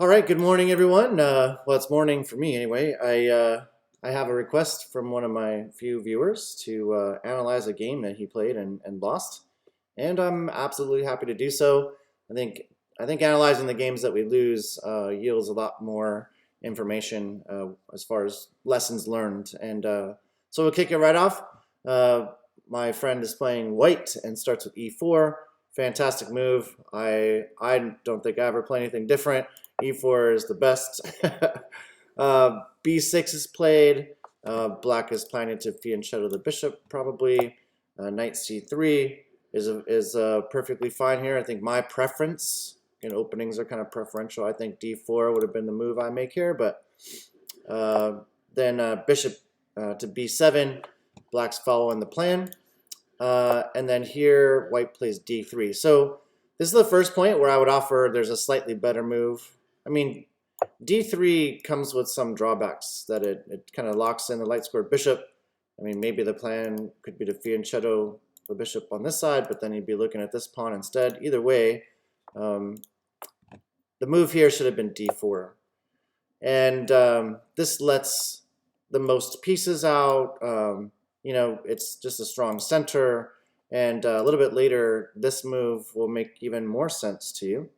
All right, good morning, everyone. Well, it's morning for me anyway. I have a request from one of my few viewers to analyze a game that he played and lost, and I'm absolutely happy to do so. I think I think analyzing the games that we lose yields a lot more information as far as lessons learned, and so we'll kick it right off. Uh, my friend is playing white and starts with e4. Fantastic move. I don't think I ever play anything different. E4 is the best. B6 is played. Black is planning to fianchetto the bishop, probably. Knight C3 is perfectly fine here. I think my preference, openings are kind of preferential. I think D4 would have been the move I make here, but then bishop to B7. Black's following the plan. And then here, white plays D3. So this is the first point where I would offer there's a slightly better move. I mean, D3 comes with some drawbacks that it kind of locks in the light squared bishop. I mean, maybe the plan could be to fianchetto the bishop on this side, but then you'd be looking at this pawn instead. Either way, the move here should have been D4. And this lets the most pieces out. It's just a strong center. And a little bit later, this move will make even more sense to you.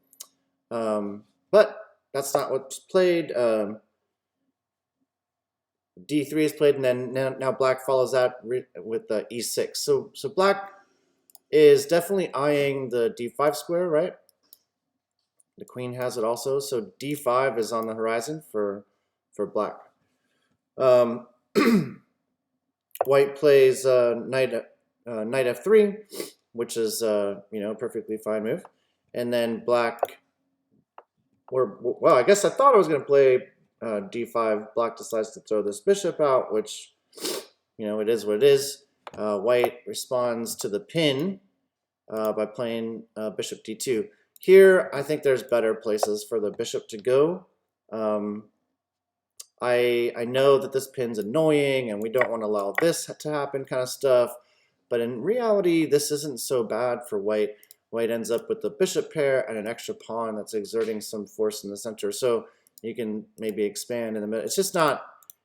But that's not what's played. D3 is played, and then now black follows that with E6. So black is definitely eyeing the D5 square, right? The queen has it also. So D5 is on the horizon for black. White plays knight F3, which is perfectly fine move, and then black. Well, I guess I thought I was going to play D5. Black decides to throw this bishop out, which it is what it is. White responds to the pin by playing bishop D2. Here, I think there's better places for the bishop to go. I know that this pin's annoying and we don't want to allow this to happen kind of stuff, but in reality, this isn't so bad for white. White ends up with the bishop pair and an extra pawn that's exerting some force in the center. So you can maybe expand in the middle. It's just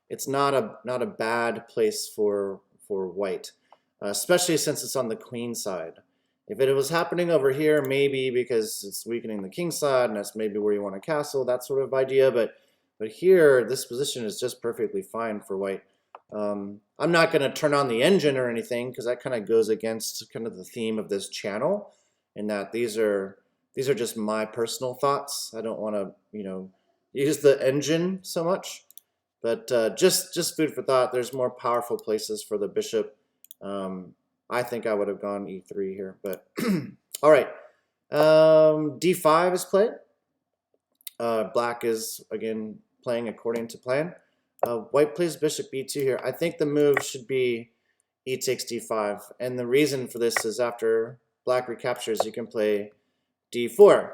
it's not a bad place for white, especially since it's on the queen side. If it was happening over here, maybe because it's weakening the king side and that's maybe where you want to castle, that sort of idea, but here, this position is just perfectly fine for white. I'm not going to turn on the engine or anything because that kind of goes against kind of the theme of this channel, in that these are just my personal thoughts. I don't want to use the engine so much, but just food for thought. There's more powerful places for the bishop. I think I would have gone E3 here, but all right. D5 is played. Black is again playing according to plan. White plays bishop b2 here. I think the move should be e takes d5. And the reason for this is after black recaptures, you can play d4.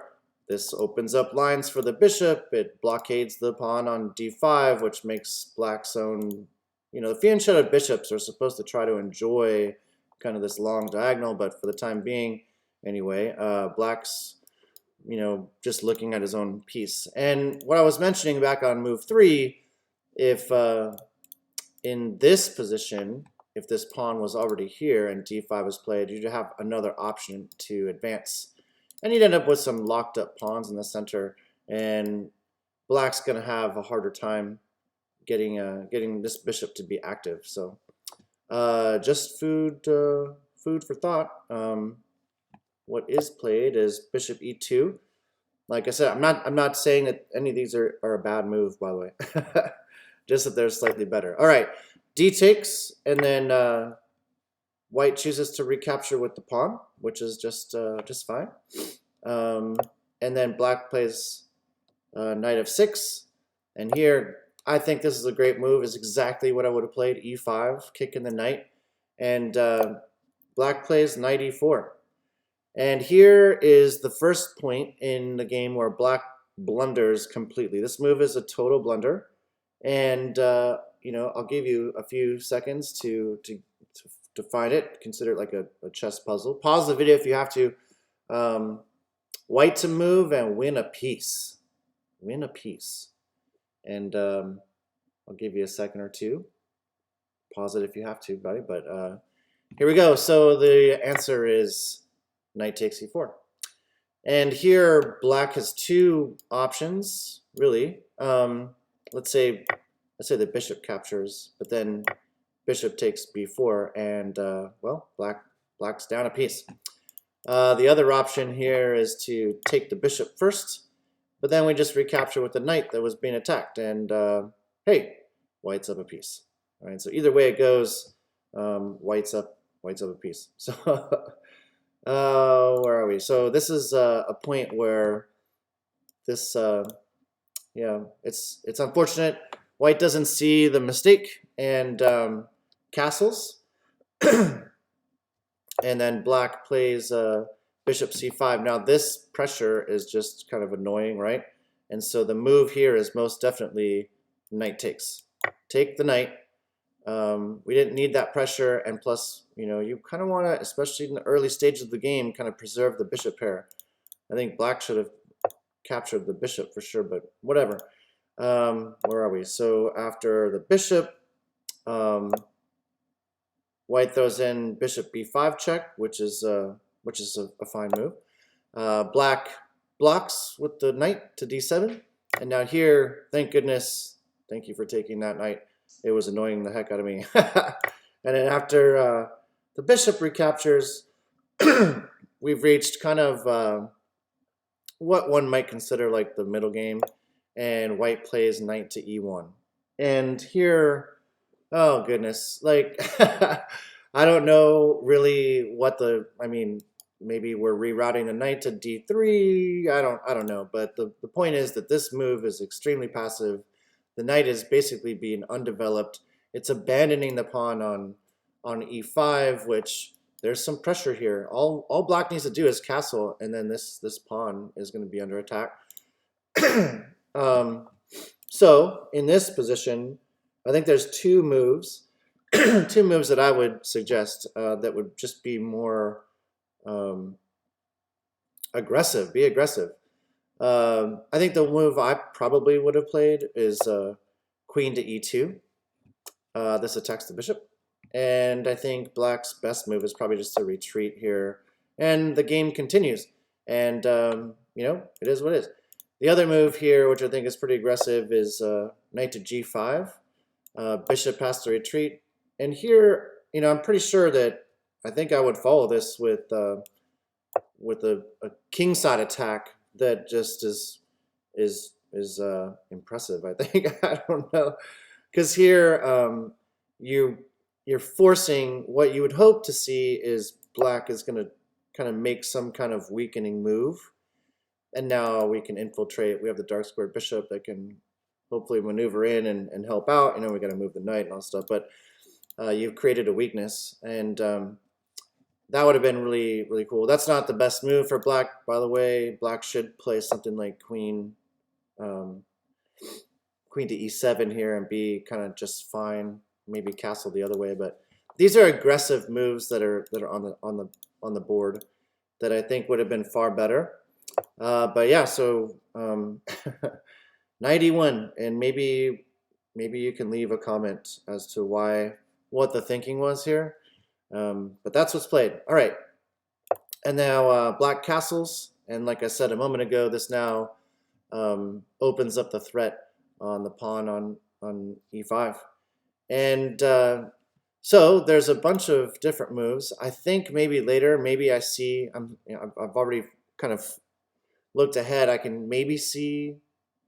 This opens up lines for the bishop. It blockades the pawn on d5, which makes black's own... the fianchettoed bishops are supposed to try to enjoy kind of this long diagonal, but for the time being, anyway, black's just looking at his own piece. And what I was mentioning back on move 3, if in this position, if this pawn was already here and d5 was played, you'd have another option to advance. And you'd end up with some locked up pawns in the center, and black's going to have a harder time getting this bishop to be active. So just food for thought. What is played is bishop e2. Like I said, I'm not saying that any of these are a bad move, by the way. Just that they're slightly better. All right, d takes, and then white chooses to recapture with the pawn, which is just fine. And then black plays knight f6, and here I think this is a great move. Is exactly what I would have played. e5, kicking the knight, and black plays knight e4. And here is the first point in the game where black blunders completely. This move is a total blunder, and I'll give you a few seconds to find it. Consider it like a chess puzzle. Pause the video if you have to. White to move and win a piece. win a piece. And I'll give you a second or two. Pause it if you have to, buddy. But here we go. So the answer is knight takes e4. And here black has two options, really. Let's say the bishop captures, but then bishop takes b4, and well, black's down a piece. The other option here is to take the bishop first, but then we just recapture with the knight that was being attacked, and hey, white's up a piece. All right, so either way it goes, white's up a piece. So where are we? So this is a point where this, yeah, it's unfortunate. White doesn't see the mistake and castles. And then black plays bishop c5. Now this pressure is just kind of annoying, right? And so the move here is most definitely knight takes. Take the knight. We didn't need that pressure, and plus, you know, you kind of want to, especially in the early stages of the game, kind of preserve the bishop pair. I think black should have captured the bishop for sure, but whatever. Where are we? So after the bishop, white throws in bishop b5 check, which is a fine move. Black blocks with the knight to d7, and now here, thank goodness, thank you for taking that knight. It was annoying the heck out of me. And then after the bishop recaptures, we've reached kind of what one might consider like the middle game, and white plays knight to e1. And here, oh goodness, like I don't know really what I mean, maybe we're rerouting the knight to d3. I don't know, but the point is that this move is extremely passive. The knight is basically being undeveloped. It's abandoning the pawn on e5, which there's some pressure here. All black needs to do is castle, and then this pawn is going to be under attack. So in this position, I think there's two moves, that I would suggest that would just be more aggressive. Be aggressive. I think the move I probably would have played is queen to e2. This attacks the bishop. And I think black's best move is probably just to retreat here. And the game continues. And, you know, it is what it is. The other move here, which I think is pretty aggressive, is knight to g5. Bishop has to retreat. And here, you know, I'm pretty sure that I think I would follow this with a kingside attack that just is impressive, I think. I don't know. Because here, you're forcing what you would hope to see is black is going to kind of make some kind of weakening move. And now we can infiltrate. We have the dark squared bishop that can hopefully maneuver in and help out. You know, we got to move the knight and all stuff. But you've created a weakness. And that would have been really, really cool. That's not the best move for black, by the way. Black should play something like queen to e7 here and be kind of just fine. Maybe castle the other way, but these are aggressive moves that are on the board that I think would have been far better. But yeah, so knight e1, and maybe you can leave a comment as to what the thinking was here. But that's what's played. All right, and now black castles, and like I said a moment ago, this now opens up the threat on the pawn on e5. And so there's a bunch of different moves. I think maybe later, maybe I see, I've already kind of looked ahead. I can maybe see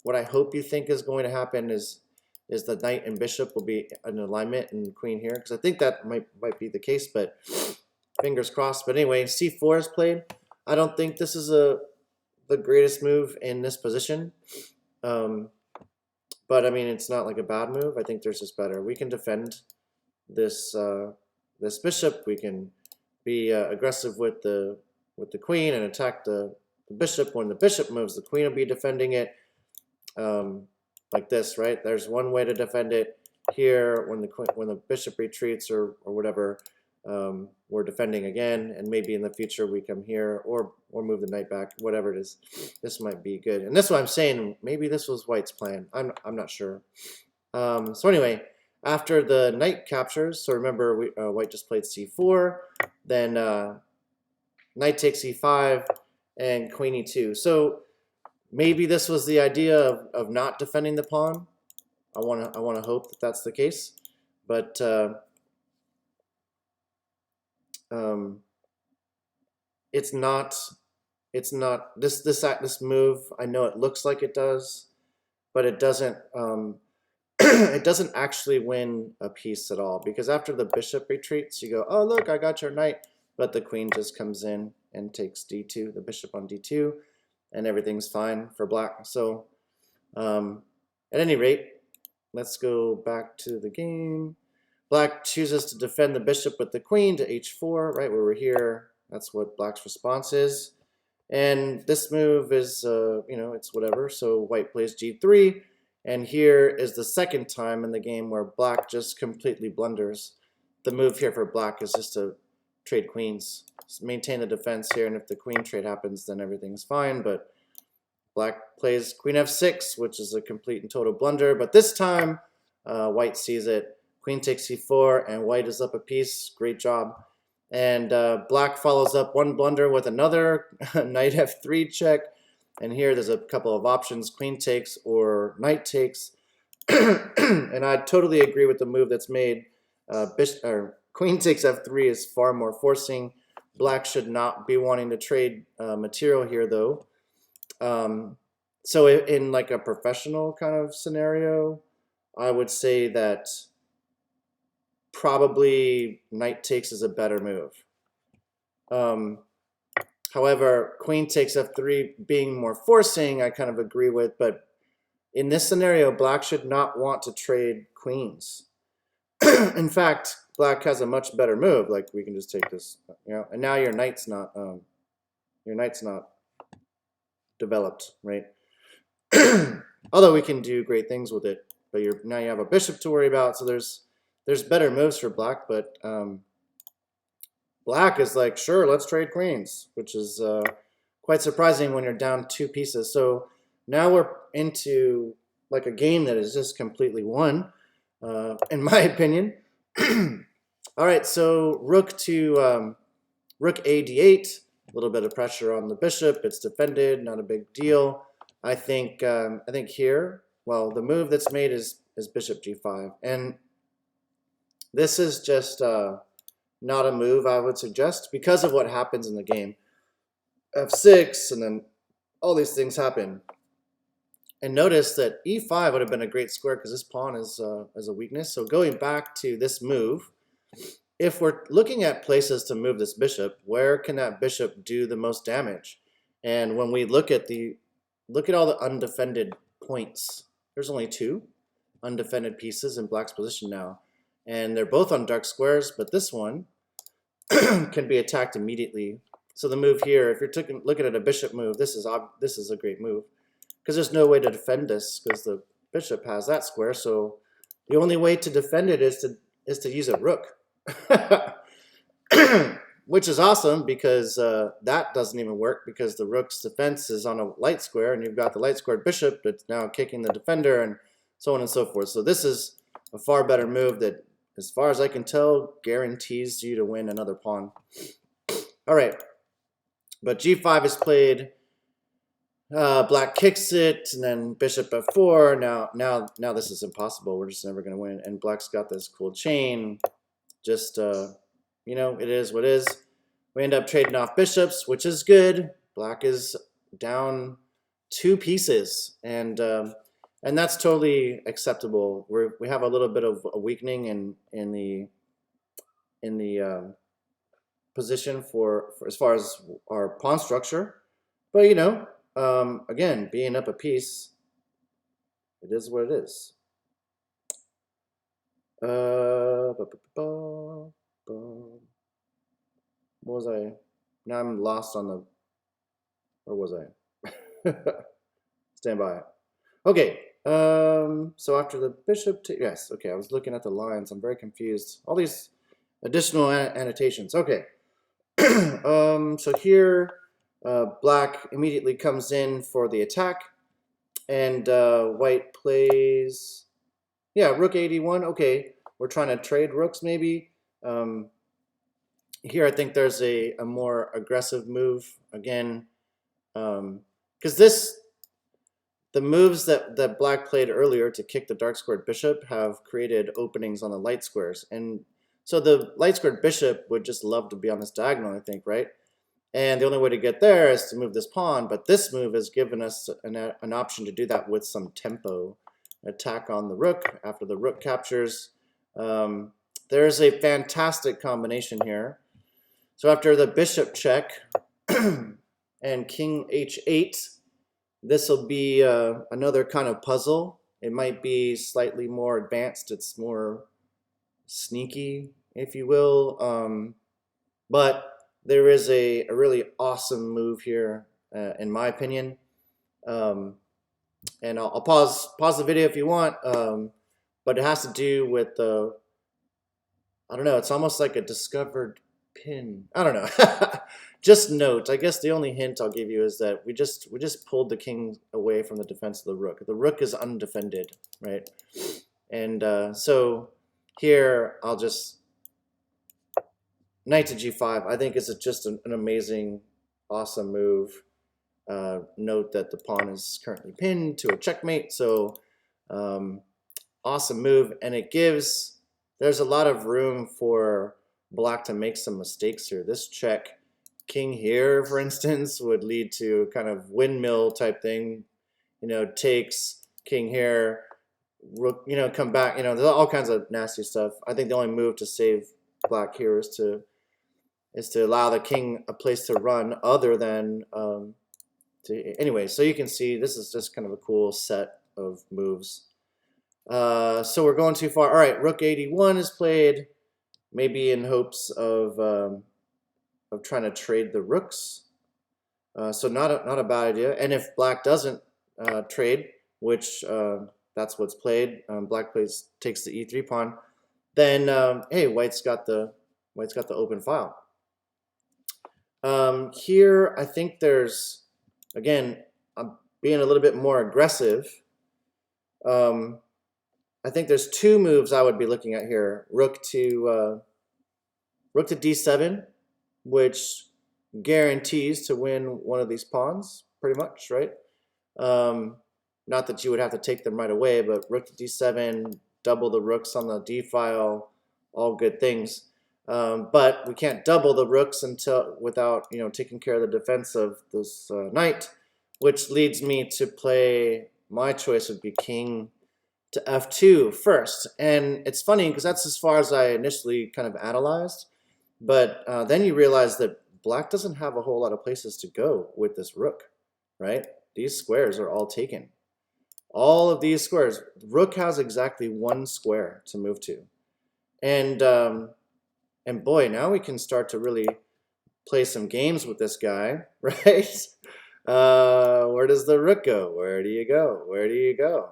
what I hope you think is going to happen is the knight and bishop will be in alignment and queen here, because I think that might be the case, but fingers crossed. But anyway, c4 is played. I don't think this is the greatest move in this position. But I mean, it's not like a bad move. I think there's just better. We can defend this this bishop. We can be aggressive with the queen and attack the bishop. When the bishop moves, the queen will be defending it like this, right? There's one way to defend it. Here, when the bishop retreats or whatever, we're defending again, and maybe in the future we come here or move the knight back, whatever it is. This might be good, and that's what I'm saying. Maybe this was White's plan. I'm not sure. So anyway, after the knight captures, so remember White just played c4, then knight takes e5, and queen e2. So maybe this was the idea of not defending the pawn. I want to hope that that's the case, but it's not. It's not this move. I know it looks like it does, but it doesn't. It doesn't actually win a piece at all, because after the bishop retreats, you go, oh look, I got your knight, but the queen just comes in and takes d2, the bishop on d2, and everything's fine for black. So at any rate, let's go back to the game. Black chooses to defend the bishop with the queen to h4, right where we're here. That's what black's response is. And this move is, it's whatever. So white plays g3. And here is the second time in the game where black just completely blunders. The move here for black is just to trade queens. Just maintain the defense here, and if the queen trade happens, then everything's fine. But black plays queen f6, which is a complete and total blunder. But this time, white sees it. Queen takes c4, and white is up a piece. Great job. And black follows up one blunder with another, knight f3 check. And here there's a couple of options, queen takes or knight takes. And I totally agree with the move that's made. Queen takes f3 is far more forcing. Black should not be wanting to trade material here, though. So in like a professional kind of scenario, I would say that probably knight takes is a better move. However, queen takes f3 being more forcing, I kind of agree with, but in this scenario, black should not want to trade queens. In fact, black has a much better move. Like, we can just take this, and now your knight's not developed, right? Although we can do great things with it, but now you have a bishop to worry about, so there's better moves for black, but black is like, sure, let's trade queens, which is quite surprising when you're down 2 pieces. So now we're into like a game that is just completely won, in my opinion. All right, so rook a d8, a little bit of pressure on the bishop. It's defended, not a big deal. I think here, well, the move that's made is bishop g5, and this is just not a move I would suggest because of what happens in the game. f6, and then all these things happen. And notice that e5 would have been a great square because this pawn is a weakness. So going back to this move, if we're looking at places to move this bishop, where can that bishop do the most damage? And when we look at all the undefended points, there's only 2 undefended pieces in black's position now. And they're both on dark squares, but this one can be attacked immediately. So the move here, if you're looking at a bishop move, this is a great move because there's no way to defend this because the bishop has that square. So the only way to defend it is to use a rook, which is awesome because that doesn't even work because the rook's defense is on a light square, and you've got the light squared bishop that's now kicking the defender, and so on and so forth. So this is a far better move that, as far as I can tell, guarantees you to win another pawn. All right, but g5 is played. Black kicks it, and then bishop f4. Now this is impossible. We're just never going to win. And black's got this cool chain. Just it is what it is. We end up trading off bishops, which is good. Black is down 2 pieces, and that's totally acceptable. We have a little bit of a weakening in the position for as far as our pawn structure, but again, being up a piece, it is what it is. What was I? Now I'm lost on the. Where was I? Stand by. Okay. So after the bishop, yes. Okay, I was looking at the lines. I'm very confused. All these additional annotations. Okay. So here, black immediately comes in for the attack, and white plays, yeah, rook 81. Okay, we're trying to trade rooks maybe. Here I think there's a more aggressive move again, because the moves that black played earlier to kick the dark squared bishop have created openings on the light squares, and so the light squared bishop would just love to be on this diagonal, I think, right? And the only way to get there is to move this pawn, but this move has given us an option to do that with some tempo. Attack on the rook after the rook captures. There's a fantastic combination here. So after the bishop check and king h8, this will be another kind of puzzle. It might be slightly more advanced. It's more sneaky, if you will. But there is a really awesome move here, in my opinion. And I'll pause the video if you want. But it has to do with the, I don't know, it's almost like a discovered pin. I don't know. Just note, I guess the only hint I'll give you is that we just pulled the king away from the defense of the rook. The rook is undefended, right? And so here I'll just knight to g5. I think it's just an amazing, awesome move. Note that the pawn is currently pinned to a checkmate, so awesome move, and it gives, there's a lot of room for black to make some mistakes here. This check, king here, for instance, would lead to kind of windmill type thing, you know, takes, king here, rook, you know, come back, you know, there's all kinds of nasty stuff. I think the only move to save black here is to allow the king a place to run other than anyway, so you can see this is just kind of a cool set of moves. So we're going too far. All right, rook 81 is played, maybe in hopes of trying to trade the rooks. So not a bad idea. And if black doesn't trade, which that's what's played, black takes the e3 pawn, then hey, white's got the open file. Here I think there's, again, I'm being a little bit more aggressive. I think there's two moves I would be looking at here. Rook to d7, which guarantees to win one of these pawns, pretty much, right? Not that you would have to take them right away, but rook to d7, double the rooks on the d file, all good things. But we can't double the rooks without, you know, taking care of the defense of this knight, which leads me to play, my choice would be king to f2 first. And it's funny because that's as far as I initially kind of analyzed, but then you realize that black doesn't have a whole lot of places to go with this rook, right? These squares are all taken. All of these squares, rook has exactly one square to move to. And boy, now we can start to really play some games with this guy, right? Where does the rook go? Where do you go? Where do you go?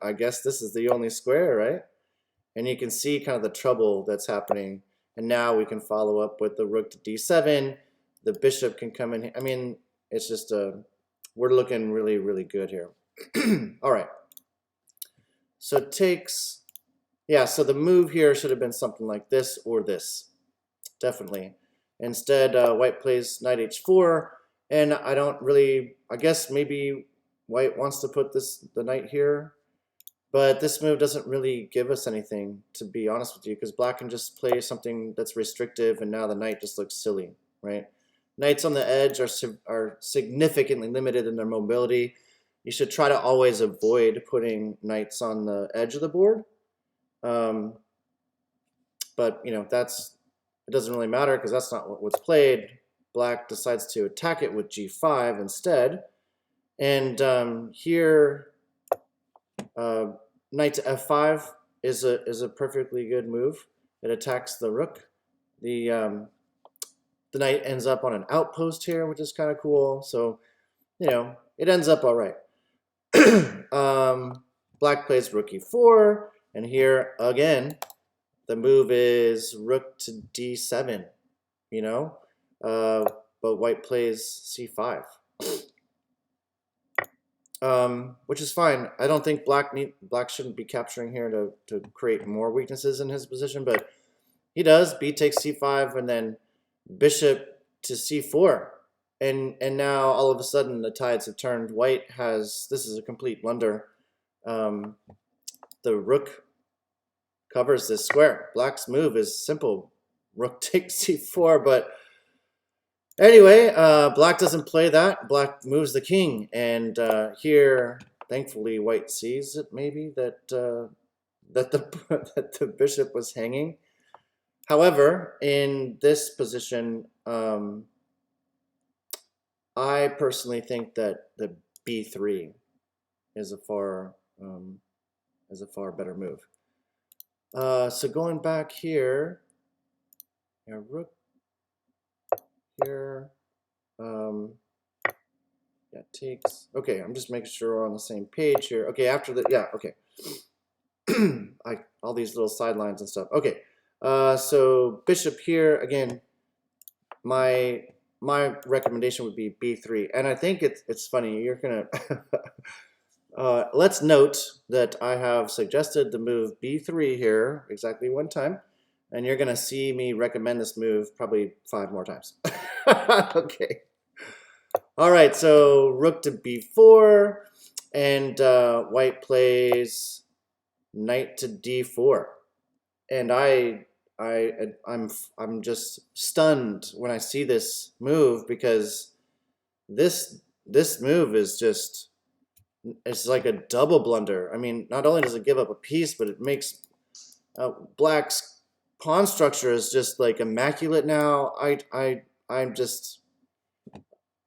I guess this is the only square, right? And you can see kind of the trouble that's happening. And now we can follow up with the rook to d7. The bishop can come in. I mean, it's just we're looking really, really good here. All right. So it takes... Yeah, so the move here should have been something like this or this, definitely. Instead, white plays knight h4, and I don't really, I guess maybe white wants to put the knight here, but this move doesn't really give us anything, to be honest with you, because black can just play something that's restrictive, and now the knight just looks silly, right? Knights on the edge are significantly limited in their mobility. You should try to always avoid putting knights on the edge of the board. But you know, it doesn't really matter because that's not what's played. Black decides to attack it with g5 instead, and here knight to f5 is a perfectly good move. It attacks the rook. The knight ends up on an outpost here, which is kind of cool. So you know, it ends up all right. Black plays rook e4. And here, again, the move is rook to d7, you know, but white plays c5, which is fine. I don't think black shouldn't be capturing here to create more weaknesses in his position, but he does. B takes c5 and then bishop to c4. And now all of a sudden the tides have turned. White has, this is a complete blunder. The rook covers this square. Black's move is simple. Rook takes c4, but anyway, black doesn't play that. Black moves the king. And here, thankfully, white sees it maybe that that the bishop was hanging. However, in this position, I personally think that the b3 is a far better move. So going back here, yeah, rook here, yeah, takes. Okay, I'm just making sure we're on the same page here. Okay, after the, yeah, okay. All these little sidelines and stuff. Okay, so bishop here again. My recommendation would be b3, and I think it's funny. You're gonna let's note that I have suggested the move b3 here exactly one time, and you're gonna see me recommend this move probably 5 more times. Okay. All right, so rook to b4, and white plays knight to d4, and I'm just stunned when I see this move, because this move is just, it's like a double blunder. I mean, not only does it give up a piece, but it makes black's pawn structure is just like immaculate now. I'm just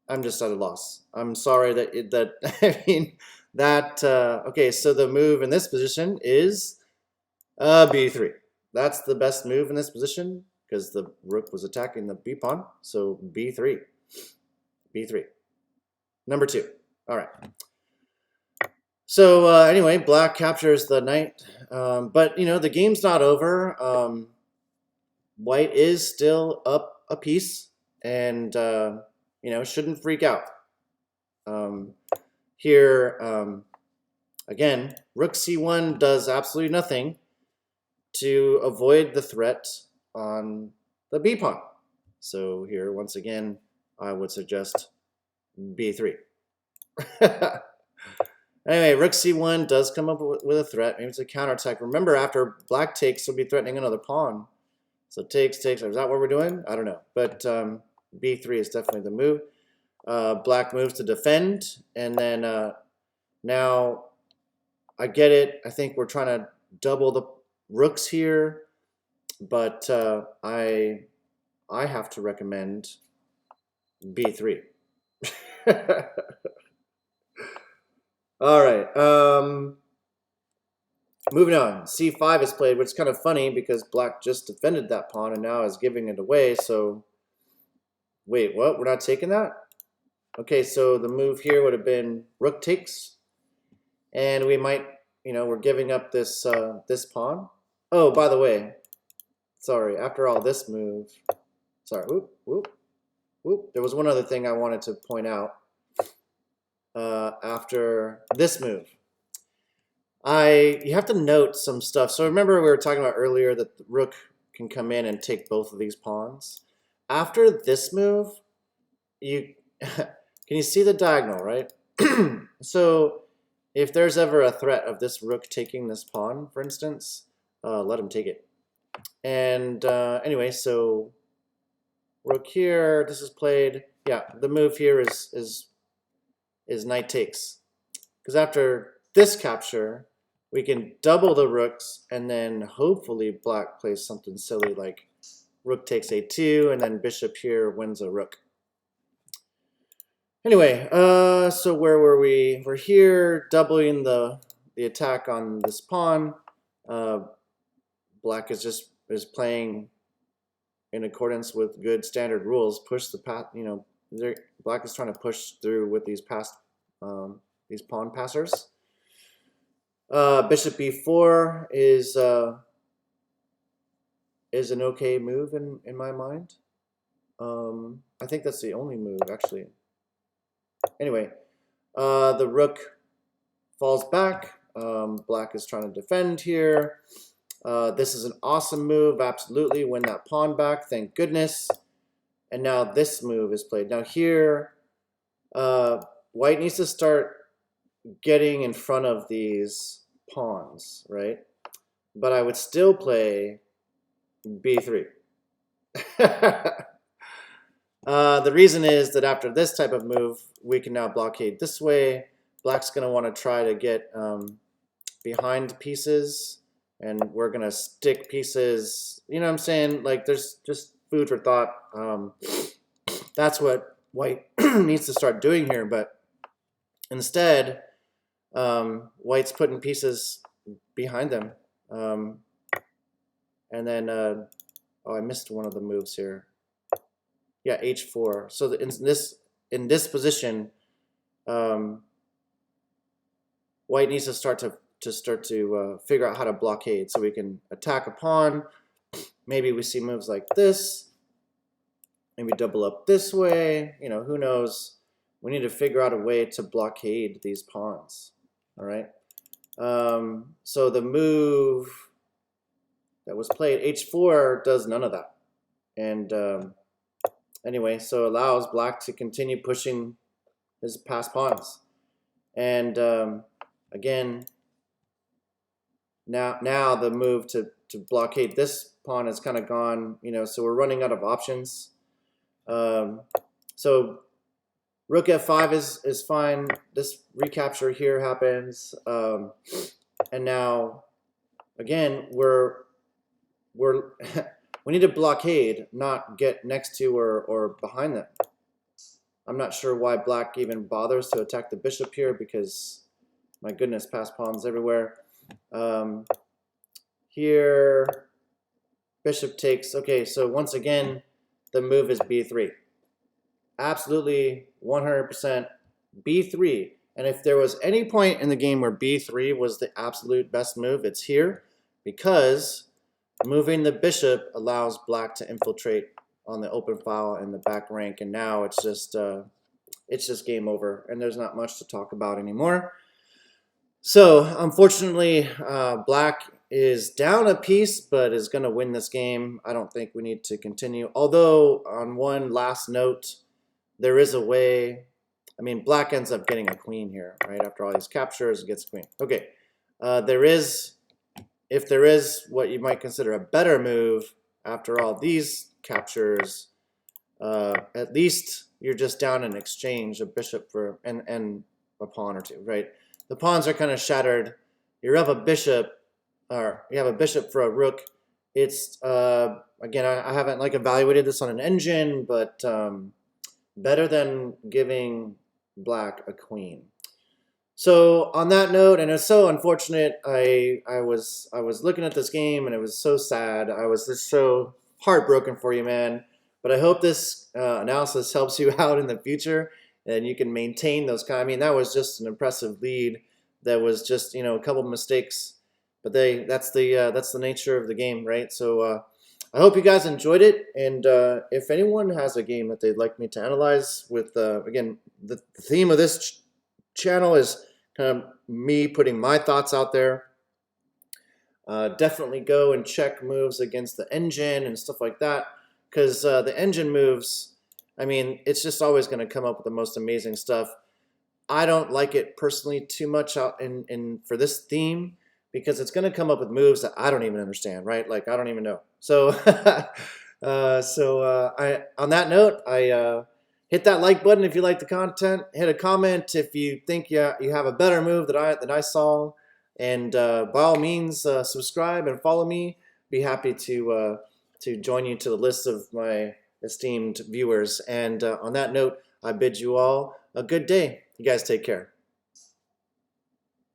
at a loss. I'm sorry that I mean that okay, so the move in this position is b3. That's the best move in this position because the rook was attacking the b pawn. So b3. b3. Number 2. All right. So anyway, black captures the knight, but you know the game's not over. White is still up a piece, and you know, shouldn't freak out. Here, again, rook c1 does absolutely nothing to avoid the threat on the b pawn. So here, once again, I would suggest b3. Anyway, rook c1 does come up with a threat. Maybe it's a counterattack. Remember, after black takes, he'll be threatening another pawn. So takes. Is that what we're doing? I don't know. But b3 is definitely the move. Black moves to defend. And then now, I get it. I think we're trying to double the rooks here. But I have to recommend b3. All right. Moving on. c5 is played, which is kind of funny because black just defended that pawn and now is giving it away. So, wait, what? We're not taking that? Okay, so the move here would have been rook takes, and we might, you know, we're giving up this this pawn. Oh, by the way, sorry. After all this move, sorry. Whoop, whoop, whoop. There was one other thing I wanted to point out. After this move, you have to note some stuff. So remember we were talking about earlier that the rook can come in and take both of these pawns. After this move, you can you see the diagonal, right? So if there's ever a threat of this rook taking this pawn, for instance, let him take it. And anyway, so rook here, this is played. Yeah, the move here is knight takes. Because after this capture, we can double the rooks, and then hopefully black plays something silly like rook takes a2, and then bishop here wins a rook. Anyway, so where were we? We're here, doubling the attack on this pawn. Black is playing in accordance with good standard rules. Push the path, you know. Black is trying to push through with these pawn passers. Bishop b4 is is an okay move in my mind. I think that's the only move, actually. Anyway, the rook falls back. Black is trying to defend here. This is an awesome move, absolutely. Win that pawn back, thank goodness. And now this move is played. Now here, white needs to start getting in front of these pawns, right? But I would still play b3. The reason is that after this type of move, we can now blockade this way. Black's going to want to try to get behind pieces, and we're going to stick pieces. You know what I'm saying? Like, there's just food for thought. That's what white needs to start doing here, but instead, white's putting pieces behind them. And then, oh, I missed one of the moves here. Yeah, h4. So in this position, white needs to start to figure out how to blockade, so we can attack a pawn. Maybe we see moves like this. Maybe double up this way. You know, who knows? We need to figure out a way to blockade these pawns. All right. So the move that was played, h4, does none of that. And anyway, so allows black to continue pushing his passed pawns. And again, now the move to blockade this pawn is kind of gone, you know, so we're running out of options. So rook f5 is fine. This recapture here happens. And now, again, we need to blockade, not get next to or behind them. I'm not sure why black even bothers to attack the bishop here, because, my goodness, passed pawns everywhere. Here, bishop takes. Okay, so once again, the move is b3. Absolutely 100% b3. And if there was any point in the game where b3 was the absolute best move, it's here, because moving the bishop allows black to infiltrate on the open file in the back rank, and now it's just game over, and there's not much to talk about anymore. So unfortunately, black is down a piece, but is going to win this game. I don't think we need to continue. Although, on one last note, there is a way. I mean, black ends up getting a queen here, right? After all these captures, it gets a queen. Okay, if there is what you might consider a better move after all these captures, at least you're just down in exchange a bishop for and a pawn or two, right? The pawns are kind of shattered. You have a bishop, or you have a bishop for a rook. It's again, I haven't evaluated this on an engine, but better than giving black a queen. So on that note, and it's so unfortunate, I was looking at this game and it was so sad. I was just so heartbroken for you, man. But I hope this analysis helps you out in the future, and you can maintain those kind. I mean, that was just an impressive lead. That was just, you know, a couple of mistakes, but that's the nature of the game, right? So I hope you guys enjoyed it, and if anyone has a game that they'd like me to analyze with, again, the theme of this channel is kind of me putting my thoughts out there. Definitely go and check moves against the engine and stuff like that, because the engine moves, I mean, it's just always going to come up with the most amazing stuff. I don't like it personally too much out for this theme, because it's going to come up with moves that I don't even understand, right? Like, I don't even know. So, on that note, I hit that like button if you like the content. Hit a comment if you think you have a better move that I saw, and by all means, subscribe and follow me. Be happy to join you to the list of my esteemed viewers. And on that note, I bid you all a good day. You guys take care.